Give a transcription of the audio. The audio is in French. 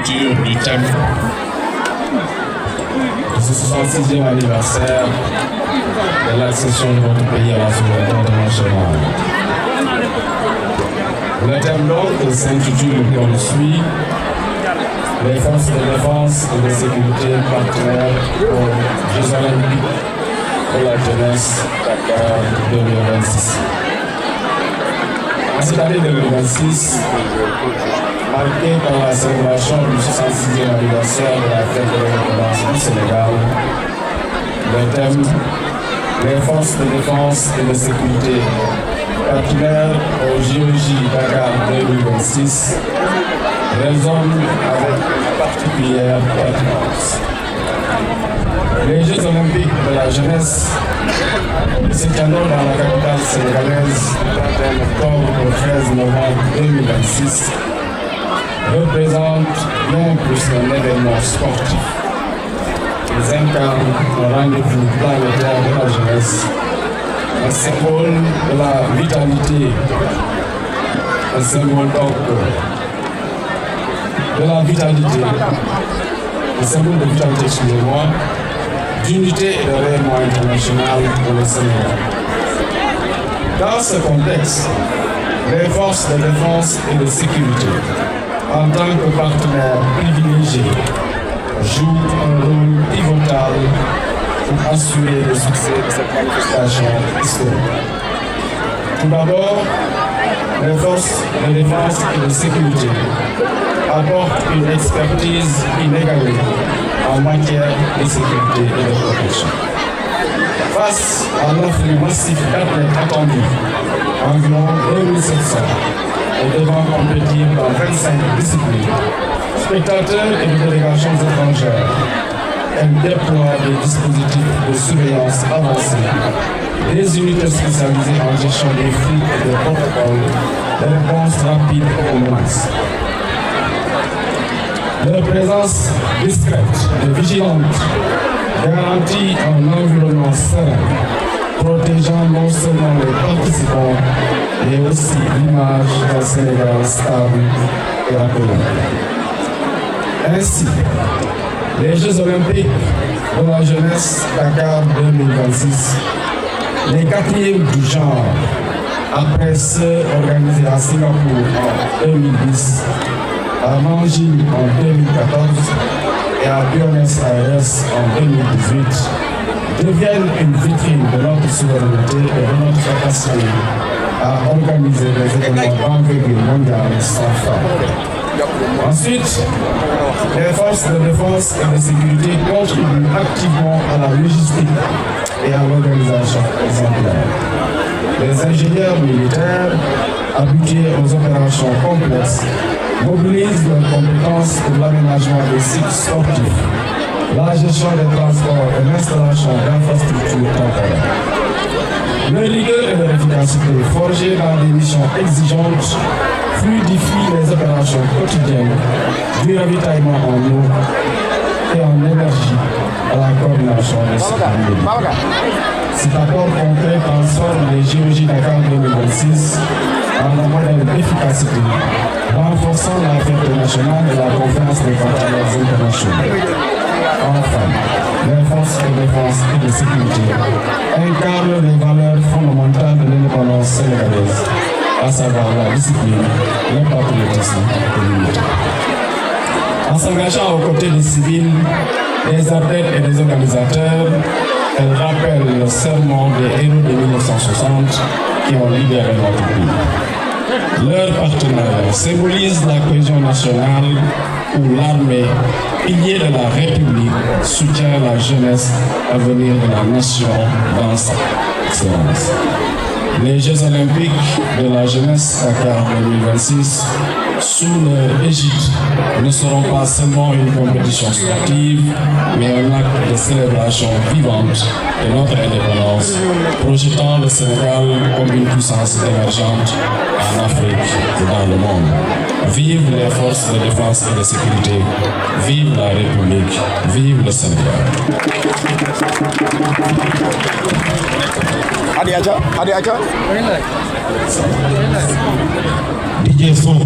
lecture du thème de ce 66e anniversaire de l'accession de notre pays à la souveraineté internationale. Le thème donc s'intitule comme suit: les forces de défense et de sécurité partenaires aux Jeux olympiques pour la jeunesse Dakar 2026. En cette année 2026, marquée par la célébration du 66e anniversaire de la fête de l'indépendance du Sénégal, le thème les forces de défense et de sécurité partenaires au JOJ Dakar 2026 résonne avec une particulière pertinence. Les Jeux olympiques de la jeunesse se tiendront dans la capitale sénégalaise du 31 octobre au 13 novembre 2026 représentent bien plus qu'un événement sportif. Ils incarnent un rendez-vous planétaire de la jeunesse, un symbole de la vitalité, un symbole donc de la vitalité, un symbole de vitalité, excusez-moi, d'unité et de rayonnement international pour le Sénégal. Dans ce contexte, les forces de défense et de sécurité, en tant que partenaires privilégiés, jouent un rôle pivotal pour assurer le succès de cette manifestation historique. Tout d'abord, les forces de défense et de sécurité apportent une expertise inégalée en matière de sécurité et de protection. Face à l'afflux massif d'athlètes attendus, environ 2700, et devant compétir dans 25 disciplines, spectateurs et délégations étrangères, elle déploie des dispositifs de surveillance avancés, des unités spécialisées en gestion des flux et des protocoles, de réponse rapide aux menaces. Leur présence discrète et vigilante garantit un environnement serein, protégeant non seulement les participants, mais aussi l'image d'un Sénégal stable et accueillant. Ainsi, les Jeux olympiques de la jeunesse Dakar 2026, les quatrièmes du genre, après ceux organisés à Singapour en 2010, à Nanjing en 2014 et à Buenos Aires en 2018, deviennent une vitrine de notre souveraineté et de notre capacité à organiser des événements d'envergure mondiale sans faille. Ensuite, les forces de défense et de sécurité contribuent activement à la logistique et à l'organisation exemplaire. Les ingénieurs militaires, habitués aux opérations complexes, mobilisent leurs compétences pour l'aménagement des sites sportifs, la gestion des transports et l'installation d'infrastructures temporaires. Leur rigueur et leur efficacité, forgées dans des missions exigeantes, fluidifient les opérations quotidiennes du ravitaillement en eau et en énergie à la coordination des sécurités. Cet apport concret transforme les JOJ Dakar 2026 en un modèle d'efficacité, renforçant la fierté nationale et la confiance des partenaires internationaux. Enfin, les forces de défense et de sécurité incarnent les valeurs fondamentales de l'indépendance sénégalaise, à savoir la discipline, le patriotisme et l'unité. En s'engageant aux côtés des civils, des athlètes et des organisateurs, elle rappelle le serment des héros de 1960 qui ont libéré notre pays. Leur partenariat symbolise la cohésion nationale où l'armée, pilier de la République, soutient la jeunesse à venir de la nation dans sa excellence. Les Jeux olympiques de la jeunesse Dakar 2026, sous leur égide, ne seront pas seulement une compétition sportive, mais un acte de célébration vivante de notre indépendance, projetant le Sénégal comme une puissance émergente en Afrique et dans le monde. Vive les forces de défense et de sécurité, vive la République, vive le Sénégal. Adi aja. DJ Son.